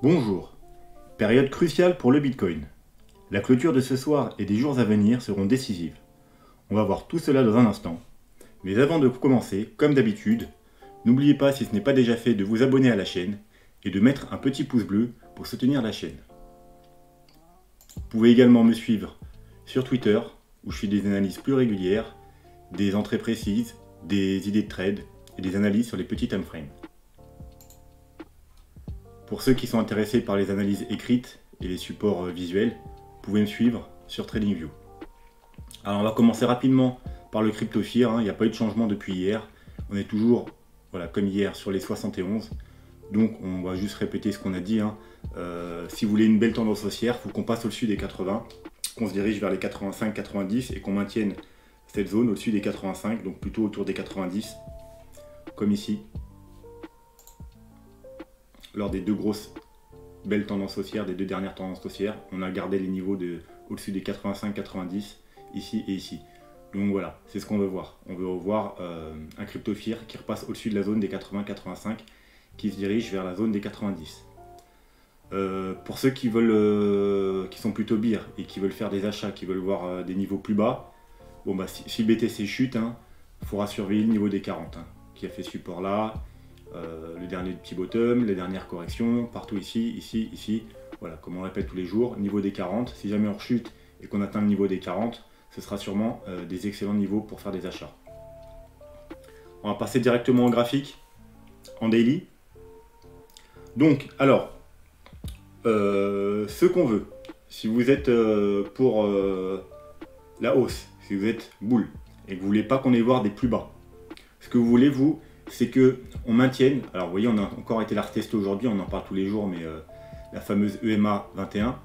Bonjour. Période cruciale pour le Bitcoin. La clôture de ce soir et des jours à venir seront décisives. On va voir tout cela dans un instant. Mais avant de commencer, comme d'habitude, n'oubliez pas, si ce n'est pas déjà fait, de vous abonner à la chaîne et de mettre un petit pouce bleu pour soutenir la chaîne. Vous pouvez également me suivre sur Twitter, où je fais des analyses plus régulières, des entrées précises, des idées de trade et des analyses sur les petits time frames. Pour ceux qui sont intéressés par les analyses écrites et les supports visuels, vous pouvez me suivre sur TradingView. Alors on va commencer rapidement par le CryptoFear, il n'y a pas eu de changement depuis hier. On est toujours, comme hier, sur les 71. Donc on va juste répéter ce qu'on a dit. Si vous voulez une belle tendance haussière, il faut qu'on passe au-dessus des 80, qu'on se dirige vers les 85-90 et qu'on maintienne cette zone au-dessus des 85, donc plutôt autour des 90, comme ici. Lors des deux grosses belles tendances haussières, des deux dernières tendances haussières, on a gardé les niveaux au-dessus des 85-90, ici et ici. Donc voilà, c'est ce qu'on veut voir. On veut voir un CryptoFear qui repasse au-dessus de la zone des 80-85, qui se dirige vers la zone des 90. Pour ceux qui veulent, qui sont plutôt bear et qui veulent faire des achats, qui veulent voir des niveaux plus bas, bon bah si BTC chute, il faudra surveiller le niveau des 40, qui a fait support là. Le dernier petit bottom, les dernières corrections, partout ici, ici, voilà, comme on répète tous les jours, niveau des 40, si jamais on rechute et qu'on atteint le niveau des 40, ce sera sûrement des excellents niveaux pour faire des achats. On va passer directement au graphique, en daily. Donc, alors, ce qu'on veut, si vous êtes pour la hausse, si vous êtes bull, et que vous ne voulez pas qu'on aille voir des plus bas, ce que vous voulez, vous, c'est qu'on maintienne, alors vous voyez, on a encore été la retester aujourd'hui, on en parle tous les jours, mais la fameuse EMA 21,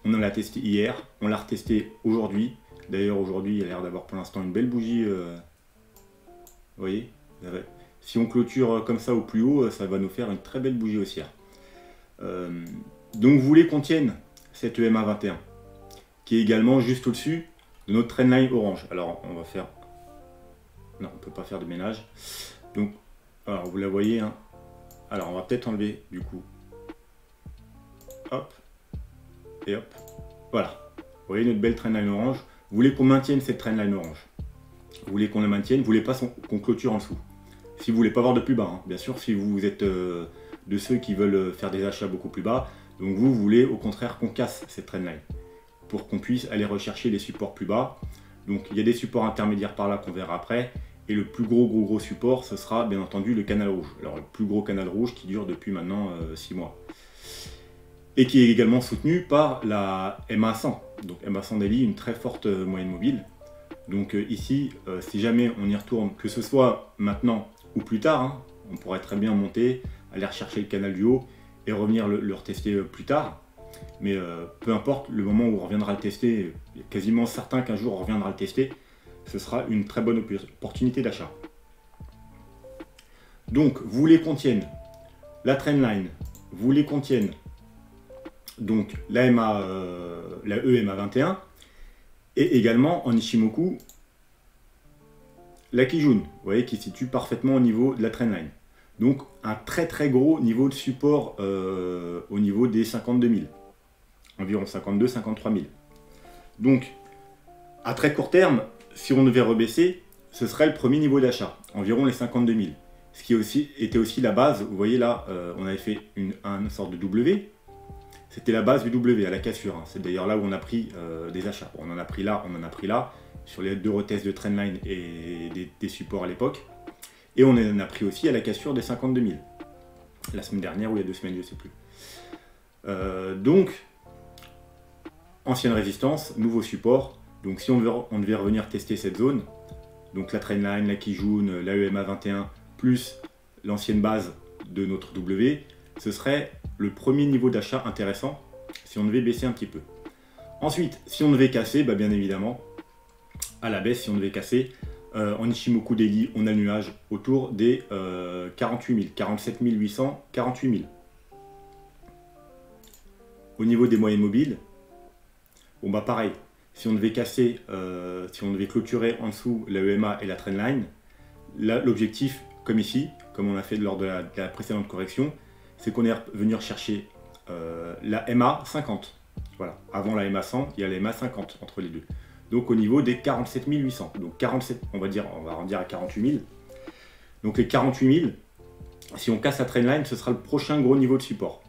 on en l'a testé hier, on l'a retesté aujourd'hui. D'ailleurs, aujourd'hui, il a l'air d'avoir pour l'instant une belle bougie. Vous voyez, si on clôture comme ça au plus haut, ça va nous faire une très belle bougie haussière. Donc, vous voulez qu'on tienne cette EMA 21, qui est également juste au-dessus de notre trendline orange. Alors, on va faire... Non, on ne peut pas faire de ménage. Donc, alors vous la voyez, Alors, on va peut-être enlever, du coup. Hop. Et hop. Voilà. Vous voyez notre belle trendline orange. Vous voulez qu'on maintienne cette trendline orange. Vous voulez qu'on la maintienne. Vous voulez pas qu'on clôture en dessous. Si vous voulez pas voir de plus bas, bien sûr, si vous êtes de ceux qui veulent faire des achats beaucoup plus bas. Donc, vous voulez au contraire qu'on casse cette trendline pour qu'on puisse aller rechercher les supports plus bas. Donc, il y a des supports intermédiaires par là qu'on verra après. Et le plus gros support, ce sera bien entendu le canal rouge. Alors le plus gros canal rouge qui dure depuis maintenant 6 mois. Et qui est également soutenu par la MA100. Donc MA100 daily, une très forte moyenne mobile. Donc ici, si jamais on y retourne, que ce soit maintenant ou plus tard, on pourrait très bien monter, aller rechercher le canal du haut et revenir le retester plus tard. Mais peu importe le moment où on reviendra le tester, il y a quasiment certain qu'un jour on reviendra le tester. Ce sera une très bonne opportunité d'achat. Donc, vous voulez qu'on tienne la trendline, vous voulez qu'on tienne donc la EMA 21 et également en Ichimoku la Kijun, vous voyez, qui se situe parfaitement au niveau de la trendline. Donc, un très gros niveau de support au niveau des 52 000, environ 52-53 000. Donc, à très court terme, si on devait rebaisser, ce serait le premier niveau d'achat, environ les 52 000. Ce qui était aussi la base, vous voyez là, on avait fait une sorte de W. C'était la base du W à la cassure. C'est d'ailleurs là où on a pris des achats. On en a pris là, on en a pris là, sur les deux retests de trendline et des supports à l'époque. Et on en a pris aussi à la cassure des 52 000. La semaine dernière ou il y a 2 semaines, je ne sais plus. Donc, ancienne résistance, nouveau support. Donc si on devait revenir tester cette zone, donc la trendline, la Kijun, la EMA 21, plus l'ancienne base de notre W, ce serait le premier niveau d'achat intéressant si on devait baisser un petit peu. Ensuite, si on devait casser, bien évidemment, à la baisse, si on devait casser, en Ichimoku Daily, on a le nuage autour des 48 000, 47 800, 48 000. Au niveau des moyennes mobiles, bon pareil. Si on devait casser, si on devait clôturer en dessous la EMA et la trendline, l'objectif, comme ici, comme on a fait lors de la précédente correction, c'est qu'on est venu rechercher la MA 50. Voilà, avant la MA 100, il y a la MA 50 entre les deux. Donc au niveau des 47 800. Donc 47, on va arrondir à 48 000. Donc les 48 000, si on casse la trendline, ce sera le prochain gros niveau de support.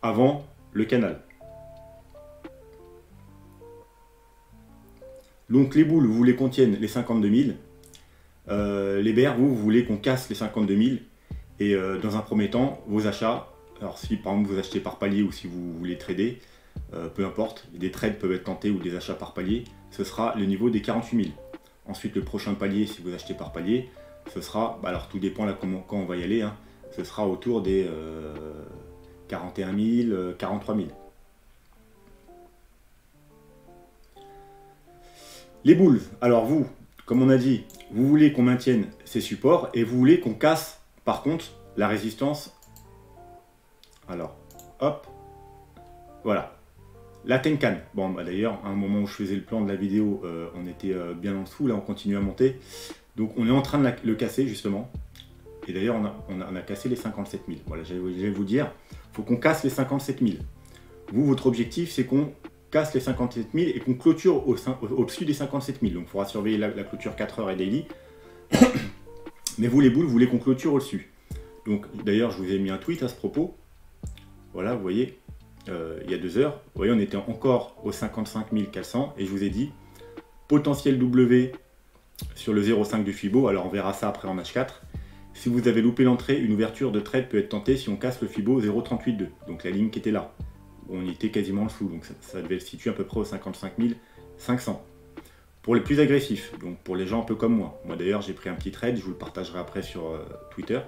Avant le canal. Donc les boules, vous voulez qu'on tienne les 52 000. Les bears, vous voulez qu'on casse les 52 000. Et dans un premier temps, vos achats, alors si par exemple vous achetez par palier ou si vous voulez trader, peu importe, des trades peuvent être tentés ou des achats par palier, ce sera le niveau des 48 000. Ensuite, le prochain palier, si vous achetez par palier, ce sera, alors tout dépend là quand on va y aller, hein, ce sera autour des 41 000, 43 000. Les boules, alors vous, comme on a dit, vous voulez qu'on maintienne ces supports et vous voulez qu'on casse par contre la résistance. Alors, hop, voilà, la Tenkan. Bon, bah, d'ailleurs, à un moment où je faisais le plan de la vidéo, on était bien en dessous, là on continue à monter. Donc on est en train de le casser justement. Et d'ailleurs, on a cassé les 57 000. Voilà, je vais vous dire, il faut qu'on casse les 57 000. Vous, votre objectif, c'est qu'on casse les 57 000 et qu'on clôture au-dessus des 57 000. Donc il faudra surveiller la clôture 4 heures et daily. Mais vous, les boules, vous voulez qu'on clôture au-dessus. Donc d'ailleurs, je vous ai mis un tweet à ce propos. Voilà, vous voyez, il y a 2 heures. Vous voyez, on était encore aux 55 400 et je vous ai dit potentiel W sur le 0,5 du Fibo. Alors on verra ça après en H4. Si vous avez loupé l'entrée, une ouverture de trade peut être tentée si on casse le Fibo 0,38,2. Donc la ligne qui était là. On y était quasiment en dessous. Donc ça devait se situer à peu près aux 55 500. Pour les plus agressifs, donc pour les gens un peu comme moi. Moi d'ailleurs j'ai pris un petit trade, je vous le partagerai après sur Twitter,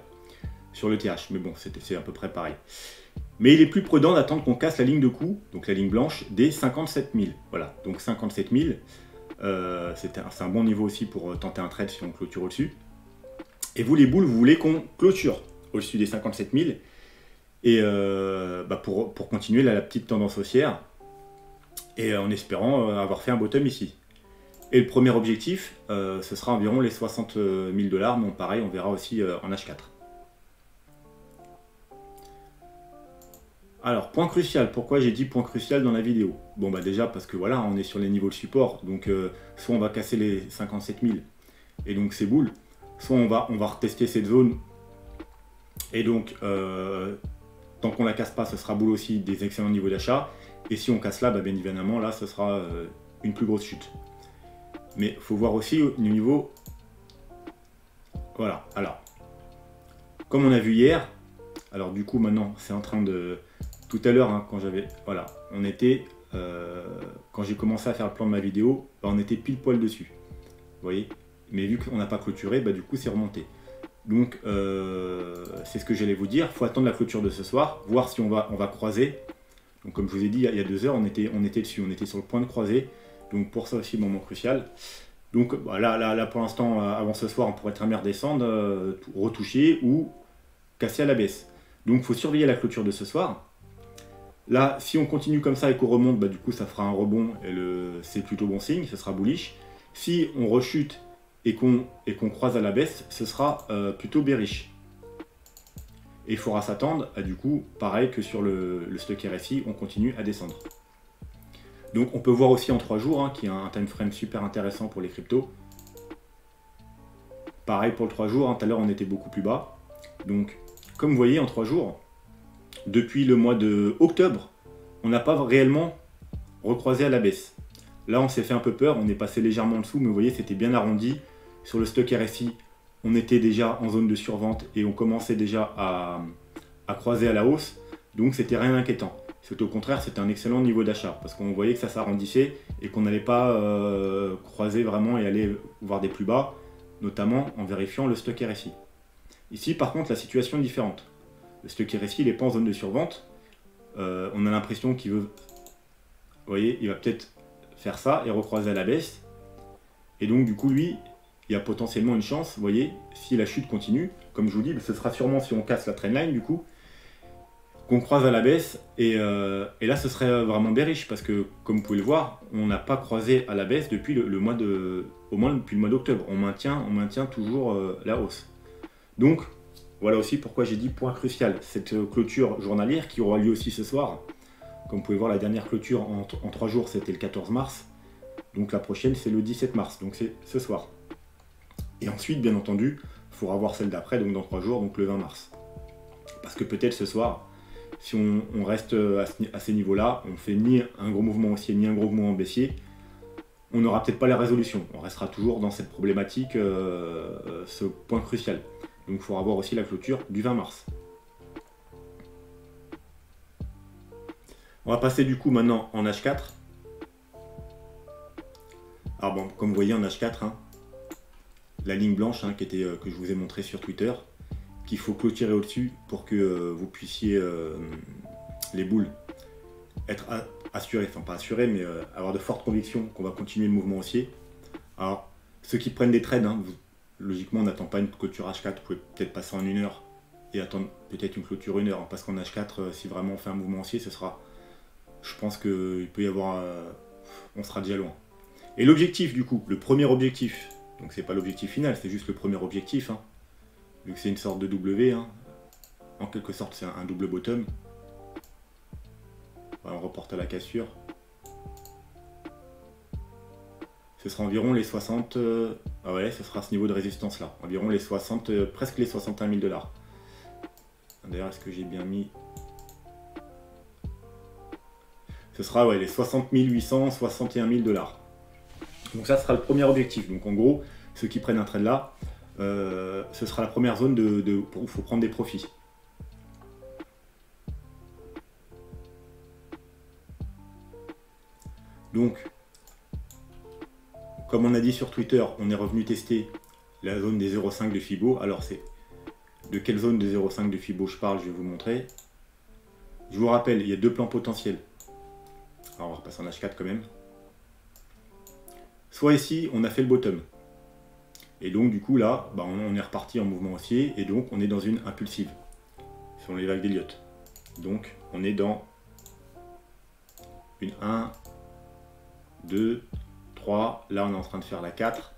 sur le TH. Mais bon, c'est à peu près pareil. Mais il est plus prudent d'attendre qu'on casse la ligne de coup, donc la ligne blanche, des 57 000. Voilà, donc 57 000, c'est un bon niveau aussi pour tenter un trade si on clôture au-dessus. Et vous les boules, vous voulez qu'on clôture au-dessus des 57 000 et pour continuer la petite tendance haussière et en espérant avoir fait un bottom ici. Et le premier objectif, ce sera environ les 60 000 $, mais pareil, on verra aussi en H4. Alors, point crucial, pourquoi j'ai dit point crucial dans la vidéo? Bon, bah déjà parce que voilà, on est sur les niveaux de support, donc soit on va casser les 57 000, et donc c'est boule, soit on va retester cette zone, et donc tant qu'on la casse pas, ce sera boule aussi des excellents niveaux d'achat, et si on casse là, bah, bien évidemment, là, ce sera une plus grosse chute. Mais il faut voir aussi le niveau. Voilà, alors, comme on a vu hier, alors du coup maintenant c'est en train de... Tout à l'heure, hein, quand j'avais... Voilà, on était... quand j'ai commencé à faire le plan de ma vidéo, bah, on était pile poil dessus. Vous voyez? Mais vu qu'on n'a pas clôturé, bah, du coup c'est remonté. Donc c'est ce que j'allais vous dire, il faut attendre la clôture de ce soir, voir si on va croiser. Donc comme je vous ai dit, il y a 2 heures, on était dessus, on était sur le point de croiser. Donc pour ça aussi, moment crucial. Donc bah, là pour l'instant, avant ce soir, on pourrait très bien redescendre, retoucher ou casser à la baisse. Donc il faut surveiller la clôture de ce soir. Là, si on continue comme ça et qu'on remonte, bah, du coup ça fera un rebond et c'est plutôt bon signe, ce sera bullish. Si on rechute et qu'on croise à la baisse, ce sera plutôt bearish. Et il faudra s'attendre à du coup, pareil que sur le stock RSI, on continue à descendre. Donc on peut voir aussi en 3 jours, hein, qu'il y a un time frame super intéressant pour les cryptos. Pareil pour le 3 jours, hein, tout à l'heure on était beaucoup plus bas. Donc comme vous voyez en 3 jours, depuis le mois de octobre, on n'a pas réellement recroisé à la baisse. Là on s'est fait un peu peur, on est passé légèrement en dessous, mais vous voyez c'était bien arrondi. Sur le stock RSI, on était déjà en zone de survente et on commençait déjà à croiser à la hausse, donc c'était rien d'inquiétant. C'est au contraire, c'était un excellent niveau d'achat, parce qu'on voyait que ça s'arrondissait et qu'on n'allait pas croiser vraiment et aller voir des plus bas, notamment en vérifiant le stock RSI. Ici, par contre, la situation est différente. Le stock RSI, il n'est pas en zone de survente. On a l'impression qu'il veut... Vous voyez, il va peut-être faire ça et recroiser à la baisse. Et donc, du coup, lui, il y a potentiellement une chance, vous voyez, si la chute continue, comme je vous dis, ce sera sûrement si on casse la trendline, du coup, qu'on croise à la baisse, et là ce serait vraiment bearish, parce que comme vous pouvez le voir, on n'a pas croisé à la baisse depuis au moins depuis le mois d'octobre, on maintient toujours la hausse. Donc voilà aussi pourquoi j'ai dit point crucial. Cette clôture journalière qui aura lieu aussi ce soir. Comme vous pouvez voir, la dernière clôture en 3 jours, c'était le 14 mars. Donc la prochaine, c'est le 17 mars. Donc c'est ce soir. Et ensuite, bien entendu, il faudra voir celle d'après, donc dans 3 jours, donc le 20 mars. Parce que peut-être ce soir, si on reste à ces niveaux-là, on fait ni un gros mouvement haussier, ni un gros mouvement baissier, on n'aura peut-être pas la résolution. On restera toujours dans cette problématique, ce point crucial. Donc il faudra voir aussi la clôture du 20 mars. On va passer du coup maintenant en H4. Alors bon, comme vous voyez en H4, hein, la ligne blanche hein, que je vous ai montré sur Twitter, qu'il faut clôturer au-dessus pour que vous puissiez, les boules, être assurés, enfin pas assurés, mais avoir de fortes convictions qu'on va continuer le mouvement haussier. Alors, ceux qui prennent des trades, hein, logiquement on n'attend pas une clôture H4, vous pouvez peut-être passer en 1 heure et attendre peut-être une clôture 1 heure, hein, parce qu'en H4, si vraiment on fait un mouvement haussier, ce sera, je pense qu'il peut y avoir, on sera déjà loin. Et l'objectif du coup, le premier objectif, donc c'est pas l'objectif final, c'est juste le premier objectif, hein, vu que c'est une sorte de W, hein, en quelque sorte c'est un double bottom. Voilà, on reporte à la cassure. Ce sera environ les 60, ah ouais, ce sera ce niveau de résistance là, environ les 60, presque les 61 000 $. D'ailleurs, est-ce que j'ai bien mis? Ce sera ouais, les 60 800, 61 000 $. Donc ça sera le premier objectif. Donc en gros, ceux qui prennent un trade là, ce sera la première zone où il faut prendre des profits. Donc, comme on a dit sur Twitter, on est revenu tester la zone des 0,5 de Fibo. Alors c'est de quelle zone de 0,5 de Fibo je parle, je vais vous montrer. Je vous rappelle, il y a 2 plans potentiels. Alors on va repasser en H4 quand même. Soit ici, on a fait le bottom. Et donc du coup là, bah, on est reparti en mouvement haussier et donc on est dans une impulsive. Selon les vagues d'Elliott. Donc on est dans une 1, 2, 3. Là on est en train de faire la 4.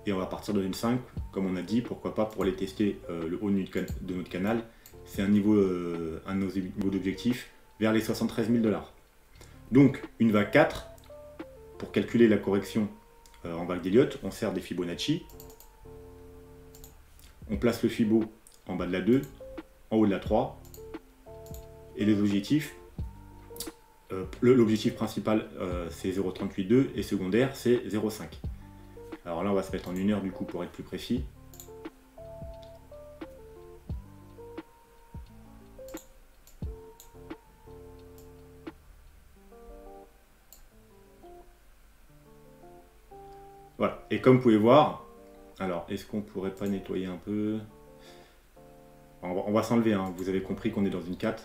Et on va partir dans une 5, comme on a dit, pourquoi pas pour aller tester le haut de notre canal. C'est un de nos niveaux d'objectif vers les 73 000 $. Donc une vague 4, pour calculer la correction en vague d'Elliott, on sert des Fibonacci. On place le Fibo en bas de la 2, en haut de la 3. Et les objectifs, l'objectif principal c'est 0,382 et secondaire c'est 0,5. Alors là on va se mettre en 1 heure du coup pour être plus précis. Voilà, et comme vous pouvez voir, alors est-ce qu'on pourrait pas nettoyer un peu? On va s'enlever, hein. Vous avez compris qu'on est dans une 4.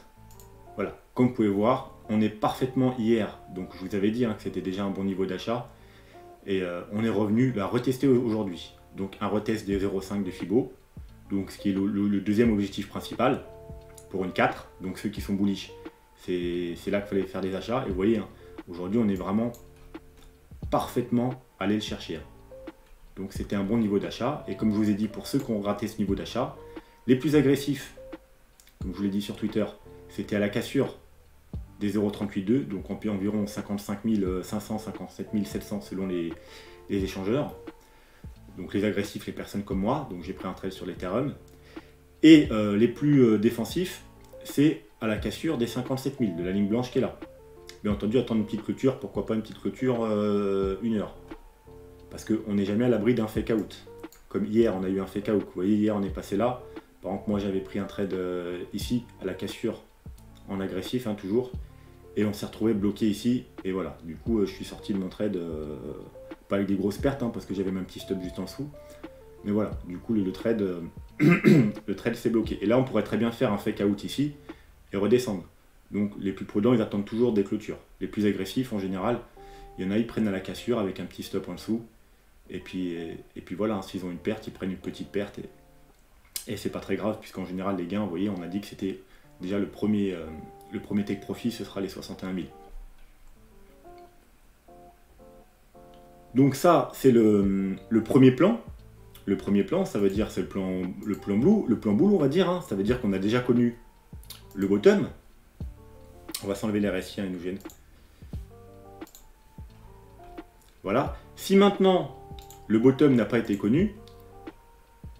Voilà, comme vous pouvez voir, on est parfaitement hier, donc je vous avais dit hein, que c'était déjà un bon niveau d'achat, et on est revenu à retester aujourd'hui. Donc un retest des 0,5 de Fibo, donc ce qui est le deuxième objectif principal pour une 4, donc ceux qui sont bullish, c'est là qu'il fallait faire des achats, et vous voyez, hein, aujourd'hui on est vraiment parfaitement allé le chercher. Donc c'était un bon niveau d'achat, et comme je vous ai dit, pour ceux qui ont raté ce niveau d'achat, les plus agressifs, comme je vous l'ai dit sur Twitter, c'était à la cassure des 0,382, donc environ 55 500, 57 700 selon les échangeurs. Donc les agressifs, les personnes comme moi, donc j'ai pris un trade sur l'Ethereum. Et les plus défensifs, c'est à la cassure des 57 000, de la ligne blanche qui est là. Bien entendu, attendre une petite clôture, pourquoi pas une petite clôture 1 heure. Parce qu'on n'est jamais à l'abri d'un fake out. Comme hier, on a eu un fake out. Vous voyez, hier, on est passé là. Par exemple, moi, j'avais pris un trade ici, à la cassure, en agressif, hein, toujours. Et on s'est retrouvé bloqué ici. Et voilà, du coup, je suis sorti de mon trade, pas avec des grosses pertes, hein, parce que j'avais mon petit stop juste en dessous. Mais voilà, du coup, le trade, le trade s'est bloqué. Et là, on pourrait très bien faire un fake out ici et redescendre. Donc, les plus prudents, ils attendent toujours des clôtures. Les plus agressifs, en général, il y en a, ils prennent à la cassure avec un petit stop en dessous. Et puis voilà, hein, s'ils ont une perte, ils prennent une petite perte. Et c'est pas très grave, puisqu'en général, les gains, vous voyez, on a dit que c'était déjà le premier take profit, ce sera les 61 000. Donc ça, c'est le premier plan. le premier plan, ça veut dire c'est le plan blue, on va dire, hein. Ça veut dire qu'on a déjà connu le bottom. On va s'enlever les RSI, hein, ils nous gênent. Voilà. Si maintenant le bottom n'a pas été connu,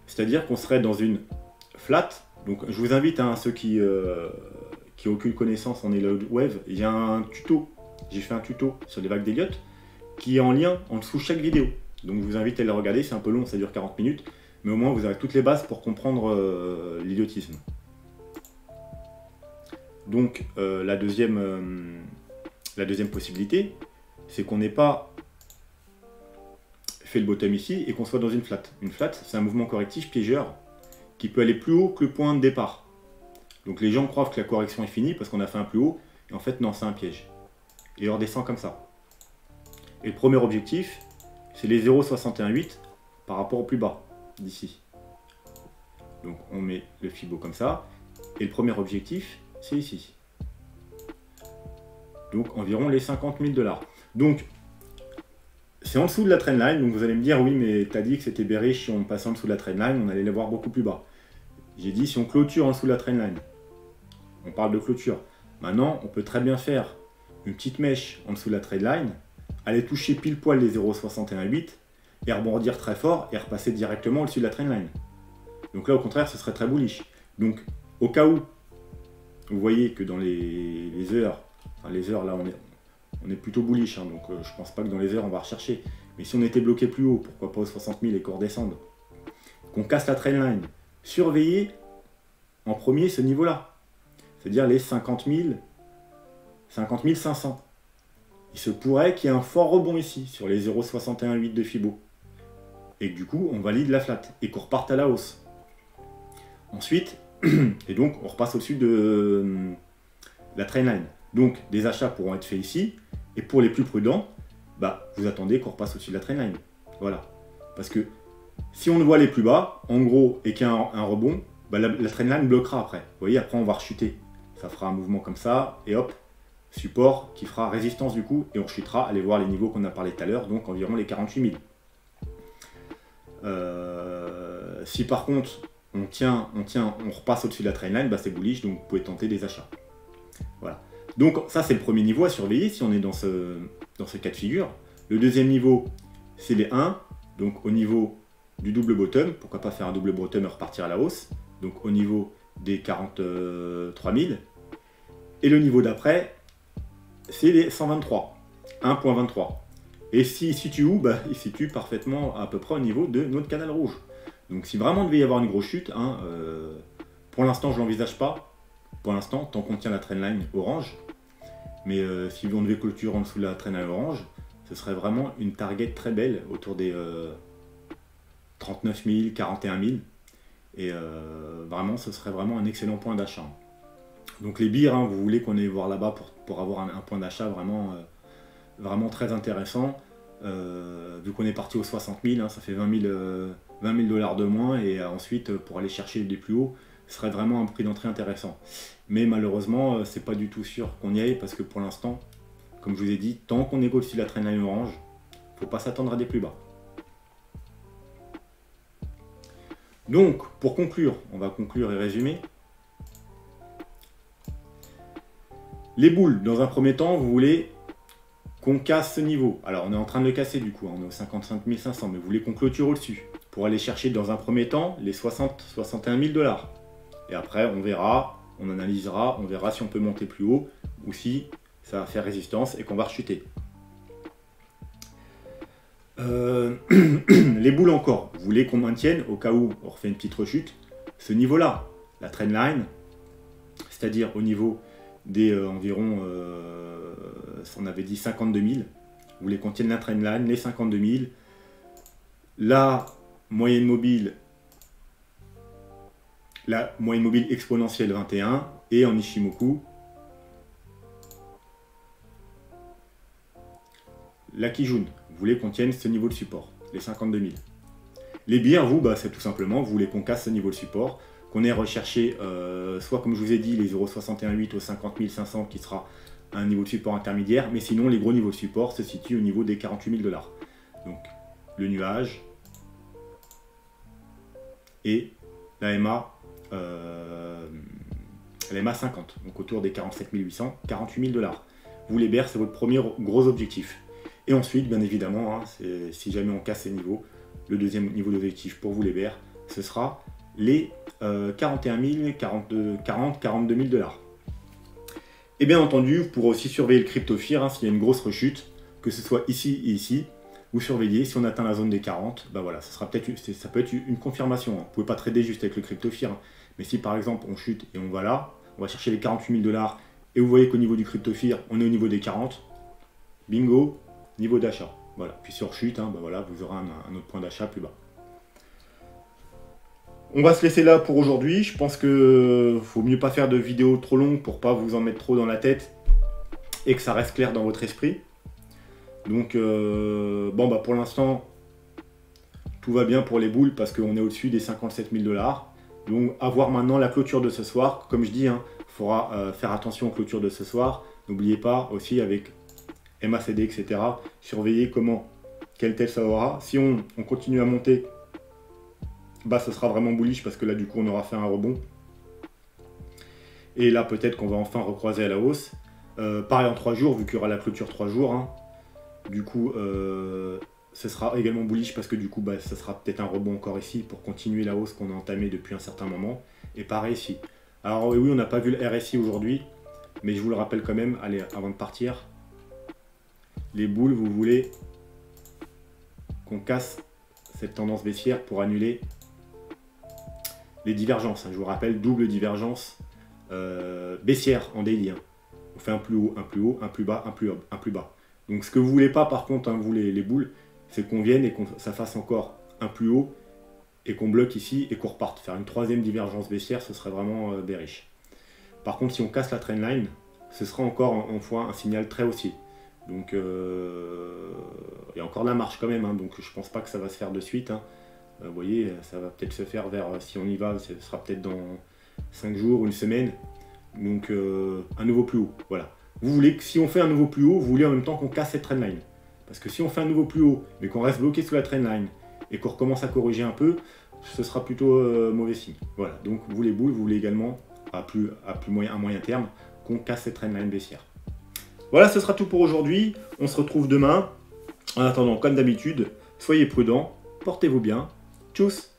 c'est-à-dire qu'on serait dans une flat. Donc je vous invite, hein, ceux qui n'ont aucune connaissance en Elliott Wave, il y a un tuto, j'ai fait un tuto sur les vagues d'Elliott qui est en lien en dessous de chaque vidéo. Donc je vous invite à le regarder, c'est un peu long, ça dure 40 minutes, mais au moins vous avez toutes les bases pour comprendre l'idiotisme. Donc la deuxième possibilité, c'est qu'on n'ait pas fait le bottom ici et qu'on soit dans une flat. Une flat, c'est un mouvement correctif piégeur qui peut aller plus haut que le point de départ. Donc les gens croient que la correction est finie parce qu'on a fait un plus haut, et en fait non, c'est un piège. Et on redescend comme ça. Et le premier objectif, c'est les 0,618 par rapport au plus bas, d'ici. Donc on met le Fibo comme ça, et le premier objectif, c'est ici. Donc environ les 50 000 $. Donc c'est en dessous de la trendline, donc vous allez me dire, oui, mais tu as dit que c'était bearish, si on passait en dessous de la trendline, on allait les voir beaucoup plus bas. J'ai dit, si on clôture en dessous de la trendline, on parle de clôture. Maintenant, on peut très bien faire une petite mèche en dessous de la trendline, aller toucher pile poil les 0,618 et rebondir très fort et repasser directement au-dessus de la trendline. Donc là, au contraire, ce serait très bullish. Donc, au cas où, vous voyez que dans les heures, enfin les heures là, on est plutôt bullish, hein, donc je pense pas que dans les heures on va rechercher. Mais si on était bloqué plus haut, pourquoi pas aux 60 000 et qu'on redescende, qu'on casse la trendline, surveillez en premier ce niveau-là, c'est-à-dire les 50 500. Il se pourrait qu'il y ait un fort rebond ici, sur les 0,618 de Fibo. Et que du coup, on valide la flat, et qu'on reparte à la hausse. Ensuite, et donc, on repasse au-dessus de la trendline. Donc, des achats pourront être faits ici, et pour les plus prudents, bah, vous attendez qu'on repasse au-dessus de la trendline. Voilà. Parce que, si on ne voit les plus bas, en gros, et qu'il y a un rebond, bah, la trendline bloquera après. Vous voyez, après, on va rechuter. Ça fera un mouvement comme ça, et hop, support qui fera résistance du coup, et on rechutera, allez voir les niveaux qu'on a parlé tout à l'heure, donc environ les 48 000. Si par contre on repasse au-dessus de la trendline, bah c'est bullish, donc vous pouvez tenter des achats. Voilà. Donc ça c'est le premier niveau à surveiller si on est dans ce cas de figure. Le deuxième niveau, c'est les 1, donc au niveau du double bottom, pourquoi pas faire un double bottom et repartir à la hausse, donc au niveau des 43 000. Et le niveau d'après, c'est les 123, 1.23. Et s'il situe où, bah, il situe parfaitement à peu près au niveau de notre canal rouge. Donc si vraiment il devait y avoir une grosse chute, hein, pour l'instant je ne l'envisage pas, pour l'instant, tant qu'on tient la trendline orange, mais si on devait clôturer en dessous de la trendline orange, ce serait vraiment une target très belle, autour des 39 000, 41 000, et vraiment ce serait vraiment un excellent point d'achat. Donc les birs, hein, vous voulez qu'on aille voir là-bas pour avoir un point d'achat vraiment, vraiment très intéressant. Vu qu'on est parti aux 60 000, hein, ça fait 20 000 $ de moins, et ensuite pour aller chercher des plus hauts, ce serait vraiment un prix d'entrée intéressant. Mais malheureusement, c'est pas du tout sûr qu'on y aille, parce que pour l'instant, comme je vous ai dit, tant qu'on est au-dessus de la trendline orange, il ne faut pas s'attendre à des plus bas. Donc, pour conclure, on va conclure et résumer. Les boules, dans un premier temps, vous voulez qu'on casse ce niveau. Alors, on est en train de le casser du coup, hein, on est aux 55 500, mais vous voulez qu'on clôture au-dessus pour aller chercher dans un premier temps les 60-61 000 $. Et après, on verra, on analysera, on verra si on peut monter plus haut ou si ça va faire résistance et qu'on va rechuter. Les boules encore, vous voulez qu'on maintienne, au cas où on refait une petite rechute, ce niveau-là, la trendline, c'est-à-dire au niveau des environ, on avait dit 52 000, vous voulez qu'on tienne la trendline, les 52 000, la moyenne mobile exponentielle 21, et en Ishimoku, la Kijun, vous voulez qu'on tienne ce niveau de support, les 52 000. Les bières, vous, bah, c'est tout simplement, vous voulez qu'on casse ce niveau de support, qu'on ait recherché, soit comme je vous ai dit, les 0,618 aux 50 500 qui sera un niveau de support intermédiaire, mais sinon les gros niveaux de support se situent au niveau des 48 000 $. Donc le nuage, et la MA, la MA 50, donc autour des 47 800, 48 000 $. Vous les bears, c'est votre premier gros objectif. Et ensuite, bien évidemment, hein, si jamais on casse ces niveaux, le deuxième niveau d'objectif pour vous les bears, ce sera les 41 000, 40, 42 000 $. Et bien entendu, vous pourrez aussi surveiller le CryptoFear, hein, s'il y a une grosse rechute, que ce soit ici et ici. Vous surveillez, si on atteint la zone des 40, ben voilà, ça peut être une confirmation. Hein. Vous ne pouvez pas trader juste avec le CryptoFear, hein. Mais si par exemple on chute et on va là, on va chercher les 48 000 $, et vous voyez qu'au niveau du CryptoFear, on est au niveau des 40, bingo, niveau d'achat. Voilà. Puis sur chute, hein, ben voilà, vous aurez un autre point d'achat plus bas. On va se laisser là pour aujourd'hui. Je pense que faut mieux pas faire de vidéos trop longues pour pas vous en mettre trop dans la tête et que ça reste clair dans votre esprit. Donc bon bah pour l'instant tout va bien pour les boules parce qu'on est au-dessus des 57 000 $. Donc à voir maintenant la clôture de ce soir. Comme je dis, hein, il faudra faire attention aux clôtures de ce soir. N'oubliez pas aussi avec MACD, etc. Surveiller quelle telle ça aura. Si on continue à monter, bah ce sera vraiment bullish parce que là du coup on aura fait un rebond. Et là peut-être qu'on va enfin recroiser à la hausse. Pareil en 3 jours, vu qu'il y aura la clôture 3 jours. Hein. Du coup, ce sera également bullish parce que du coup, bah, ça sera peut-être un rebond encore ici pour continuer la hausse qu'on a entamée depuis un certain moment. Et pareil ici. Alors oui, on n'a pas vu le RSI aujourd'hui, mais je vous le rappelle quand même, allez, avant de partir, les boules, vous voulez qu'on casse cette tendance baissière pour annuler les divergences. Hein. Je vous rappelle, double divergence baissière en daily. Hein. On fait un plus haut, un plus haut, un plus bas, un plus bas. Donc ce que vous voulez pas par contre, hein, vous les boules, c'est qu'on vienne et que ça fasse encore un plus haut et qu'on bloque ici et qu'on reparte. Faire une troisième divergence baissière, ce serait vraiment bearish. Par contre, si on casse la trendline, ce sera encore en fois un signal très haussier. Donc il y a encore de la marge quand même, hein, donc je pense pas que ça va se faire de suite. Hein. Vous voyez, ça va peut-être se faire si on y va, ce sera peut-être dans 5 jours, une semaine. Donc un nouveau plus haut, voilà. Vous voulez que si on fait un nouveau plus haut, vous voulez en même temps qu'on casse cette trendline. Parce que si on fait un nouveau plus haut, mais qu'on reste bloqué sous la trendline et qu'on recommence à corriger un peu, ce sera plutôt mauvais signe. Voilà, donc vous les boules, vous voulez également, à moyen terme, qu'on casse cette trendline baissière. Voilà, ce sera tout pour aujourd'hui. On se retrouve demain. En attendant, comme d'habitude, soyez prudents, portez-vous bien. Tchuss!